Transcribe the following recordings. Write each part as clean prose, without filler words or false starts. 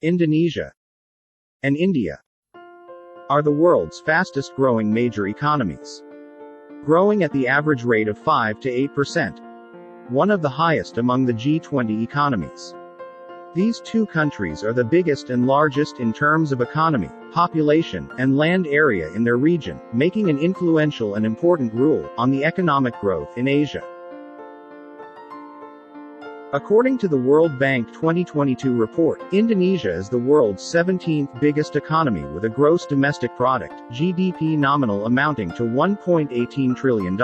Indonesia, and India are the world's fastest growing major economies, growing at the average rate of 5 to 8%, one of the highest among the G20 economies. These two countries are the biggest and largest in terms of economy, population, and land area in their region, making an influential and important role on the economic growth in Asia. According to the World Bank 2022 report, Indonesia is the world's 17th biggest economy with a gross domestic product (GDP) nominal amounting to $1.18 trillion.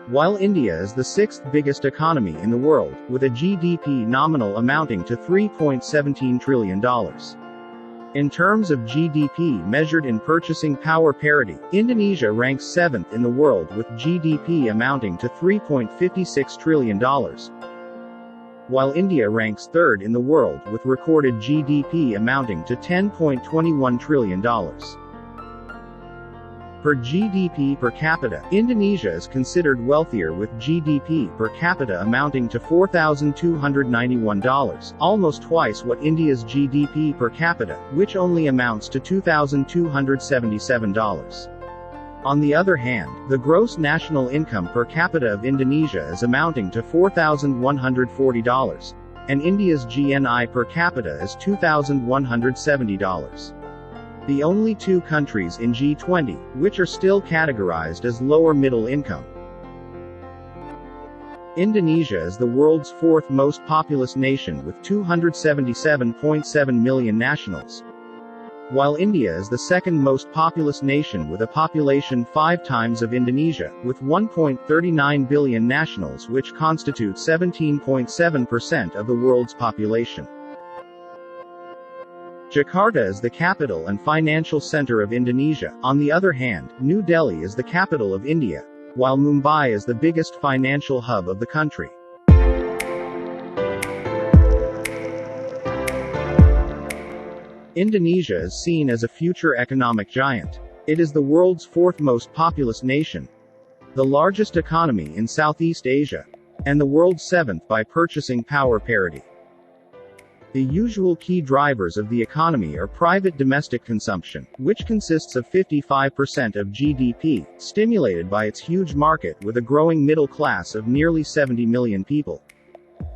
While India is the sixth biggest economy in the world, with a GDP nominal amounting to $3.17 trillion. In terms of GDP measured in purchasing power parity, Indonesia ranks 7th in the world with GDP amounting to $3.56 trillion, while India ranks 3rd in the world with recorded GDP amounting to $10.21 trillion. Per GDP per capita, Indonesia is considered wealthier with GDP per capita amounting to $4,291, almost twice what India's GDP per capita, which only amounts to $2,277. On the other hand, the gross national income per capita of Indonesia is amounting to $4,140, and India's GNI per capita is $2,170. The only two countries in G20, which are still categorized as lower middle income. Indonesia is the world's fourth most populous nation with 277.7 million nationals, while India is the second most populous nation with a population 5 times of Indonesia, with 1.39 billion nationals, which constitute 17.7% of the world's population. Jakarta is the capital and financial center of Indonesia. On the other hand, New Delhi is the capital of India, while Mumbai is the biggest financial hub of the country. Indonesia is seen as a future economic giant. It is the world's fourth most populous nation, the largest economy in Southeast Asia, and the world's 7th by purchasing power parity. The usual key drivers of the economy are private domestic consumption, which consists of 55% of GDP, stimulated by its huge market with a growing middle class of nearly 70 million people.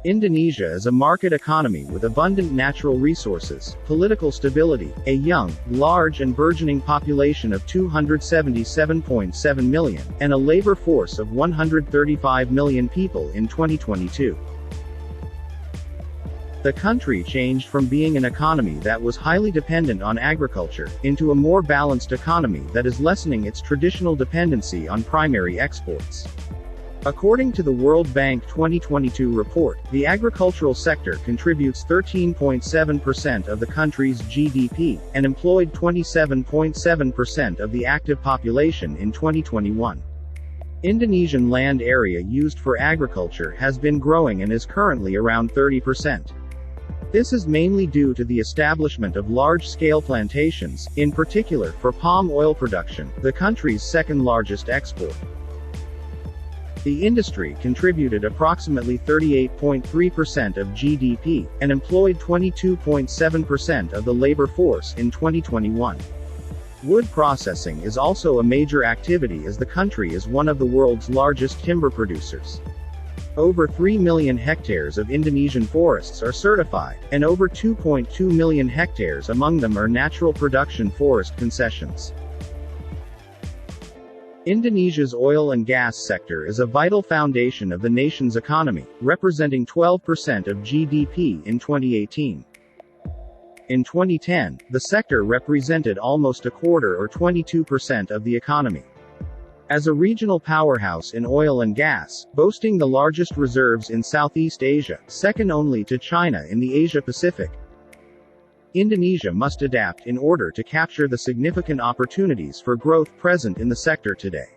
Indonesia is a market economy with abundant natural resources, political stability, a young, large and burgeoning population of 277.7 million, and a labor force of 135 million people in 2022. The country changed from being an economy that was highly dependent on agriculture, into a more balanced economy that is lessening its traditional dependency on primary exports. According to the World Bank 2022 report, the agricultural sector contributes 13.7% of the country's GDP, and employed 27.7% of the active population in 2021. Indonesian land area used for agriculture has been growing and is currently around 30%. This is mainly due to the establishment of large-scale plantations, in particular for palm oil production, the country's second largest export. The industry contributed approximately 38.3% of GDP, and employed 22.7% of the labor force in 2021. Wood processing is also a major activity as the country is one of the world's largest timber producers. Over 3 million hectares of Indonesian forests are certified, and over 2.2 million hectares among them are natural production forest concessions. Indonesia's oil and gas sector is a vital foundation of the nation's economy, representing 12% of GDP in 2018. In 2010, the sector represented almost a quarter or 22% of the economy. As a regional powerhouse in oil and gas, boasting the largest reserves in Southeast Asia, second only to China in the Asia-Pacific, Indonesia must adapt in order to capture the significant opportunities for growth present in the sector today.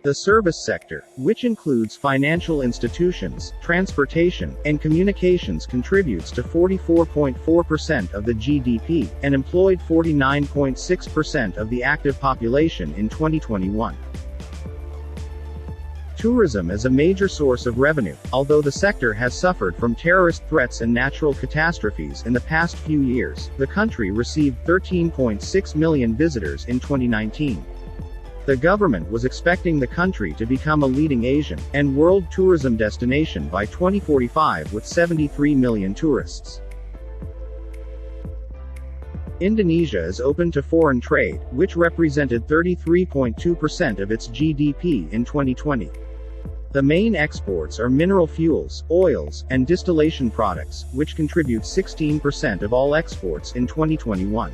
The service sector, which includes financial institutions, transportation, and communications, contributes to 44.4% of the GDP, and employed 49.6% of the active population in 2021. Tourism is a major source of revenue, although the sector has suffered from terrorist threats and natural catastrophes in the past few years. The country received 13.6 million visitors in 2019. The government was expecting the country to become a leading Asian and world tourism destination by 2045 with 73 million tourists. Indonesia is open to foreign trade, which represented 33.2% of its GDP in 2020. The main exports are mineral fuels, oils, and distillation products, which contribute 16% of all exports in 2021.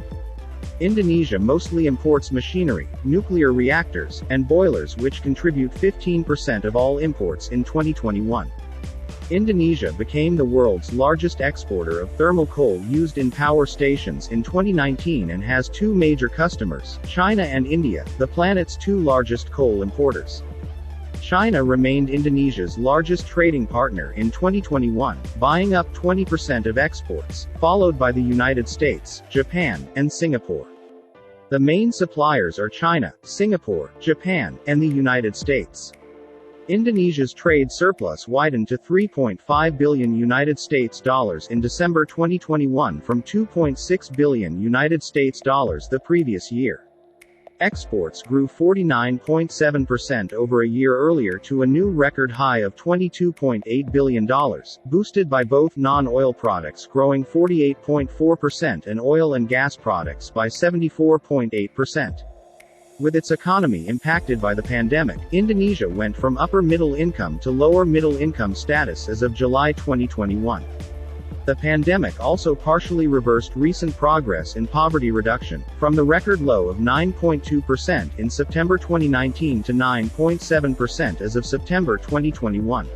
Indonesia mostly imports machinery, nuclear reactors, and boilers, which contribute 15% of all imports in 2021. Indonesia became the world's largest exporter of thermal coal used in power stations in 2019 and has two major customers, China and India, the planet's two largest coal importers. China remained Indonesia's largest trading partner in 2021, buying up 20% of exports, followed by the United States, Japan, and Singapore. The main suppliers are China, Singapore, Japan, and the United States. Indonesia's trade surplus widened to $3.5 billion in December 2021 from $2.6 billion the previous year. Exports grew 49.7% over a year earlier to a new record high of $22.8 billion, boosted by both non-oil products growing 48.4% and oil and gas products by 74.8%. With its economy impacted by the pandemic, Indonesia went from upper middle income to lower middle income status as of July 2021. The pandemic also partially reversed recent progress in poverty reduction, from the record low of 9.2% in September 2019 to 9.7% as of September 2021.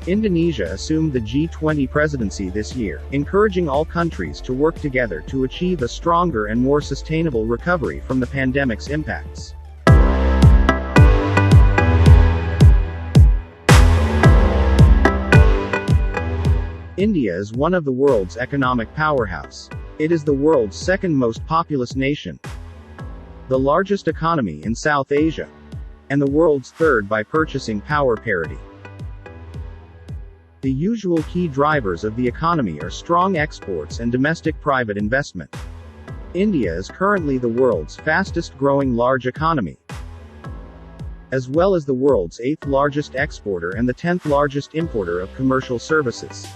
Indonesia assumed the G20 presidency this year, encouraging all countries to work together to achieve a stronger and more sustainable recovery from the pandemic's impacts. India is one of the world's economic powerhouse. It is the world's second most populous nation, the largest economy in South Asia, and the world's third by purchasing power parity. The usual key drivers of the economy are strong exports and domestic private investment. India is currently the world's fastest growing large economy, as well as the world's 8th largest exporter and the 10th largest importer of commercial services.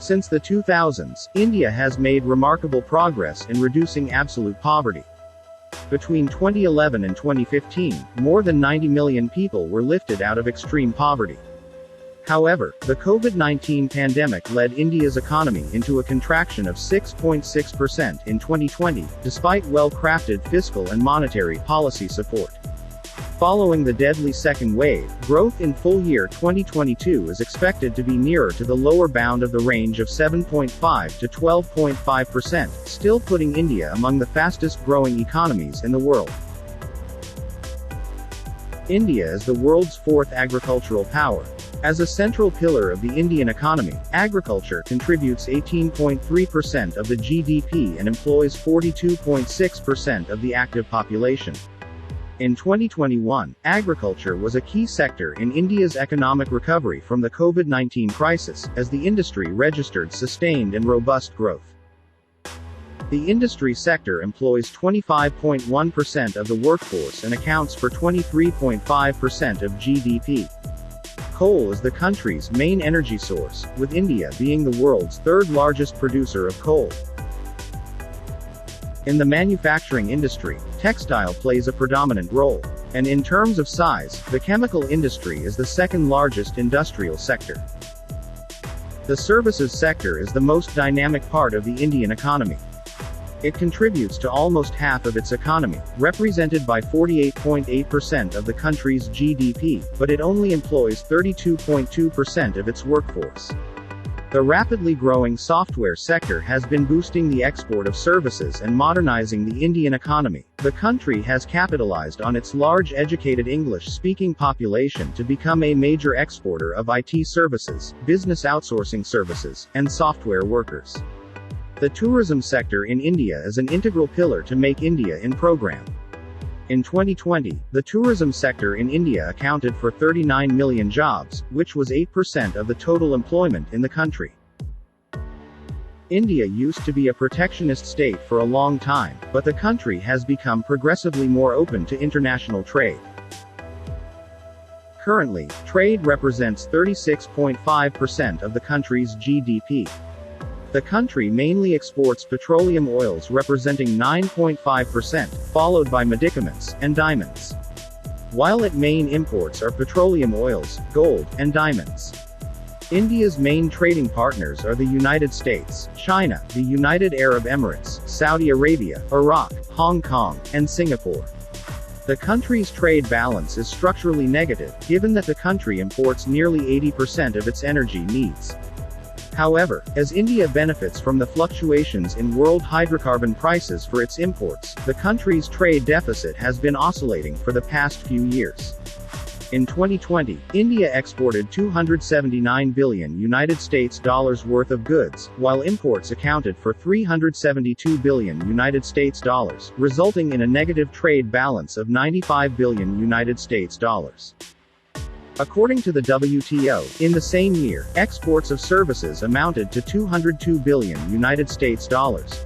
Since the 2000s, India has made remarkable progress in reducing absolute poverty. Between 2011 and 2015, more than 90 million people were lifted out of extreme poverty. However, the COVID-19 pandemic led India's economy into a contraction of 6.6% in 2020, despite well-crafted fiscal and monetary policy support. Following the deadly second wave, growth in full year 2022 is expected to be nearer to the lower bound of the range of 7.5 to 12.5%, still putting India among the fastest growing economies in the world. India is the world's 4th agricultural power. As a central pillar of the Indian economy, agriculture contributes 18.3% of the GDP and employs 42.6% of the active population. In 2021, agriculture was a key sector in India's economic recovery from the COVID-19 crisis, as the industry registered sustained and robust growth. The industry sector employs 25.1% of the workforce and accounts for 23.5% of GDP. Coal is the country's main energy source, with India being the world's 3rd largest producer of coal. In the manufacturing industry, textile plays a predominant role. And in terms of size, the chemical industry is the 2nd largest industrial sector. The services sector is the most dynamic part of the Indian economy. It contributes to almost half of its economy, represented by 48.8% of the country's GDP, but it only employs 32.2% of its workforce. The rapidly growing software sector has been boosting the export of services and modernizing the Indian economy. The country has capitalized on its large educated English-speaking population to become a major exporter of IT services, business outsourcing services, and software workers. The tourism sector in India is an integral pillar to Make India in program. In 2020, the tourism sector in India accounted for 39 million jobs, which was 8% of the total employment in the country. India used to be a protectionist state for a long time, but the country has become progressively more open to international trade. Currently, trade represents 36.5% of the country's GDP. The country mainly exports petroleum oils representing 9.5%, followed by medicaments and diamonds. While its main imports are petroleum oils, gold, and diamonds. India's main trading partners are the United States, China, the United Arab Emirates, Saudi Arabia, Iraq, Hong Kong, and Singapore. The country's trade balance is structurally negative, given that the country imports nearly 80% of its energy needs. However, as India benefits from the fluctuations in world hydrocarbon prices for its imports, the country's trade deficit has been oscillating for the past few years. In 2020, India exported $279 billion worth of goods, while imports accounted for $372 billion, resulting in a negative trade balance of $95 billion. According to the WTO, in the same year, exports of services amounted to $202 billion,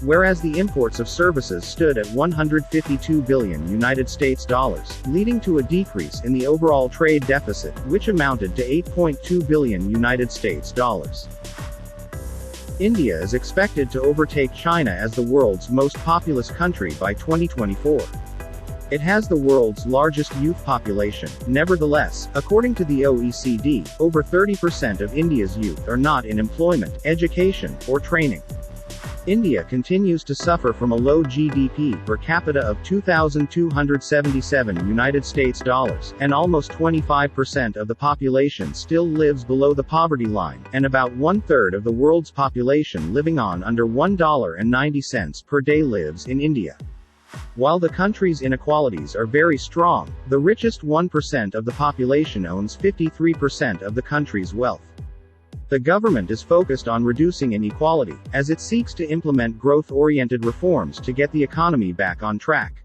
whereas the imports of services stood at $152 billion, leading to a decrease in the overall trade deficit, which amounted to $8.2 billion. India is expected to overtake China as the world's most populous country by 2024. It has the world's largest youth population. Nevertheless, according to the OECD, over 30% of India's youth are not in employment, education, or training. India continues to suffer from a low GDP per capita of $2,277, and almost 25% of the population still lives below the poverty line, and about one-third of the world's population living on under $1.90 per day lives in India. While the country's inequalities are very strong, the richest 1% of the population owns 53% of the country's wealth. The government is focused on reducing inequality, as it seeks to implement growth-oriented reforms to get the economy back on track.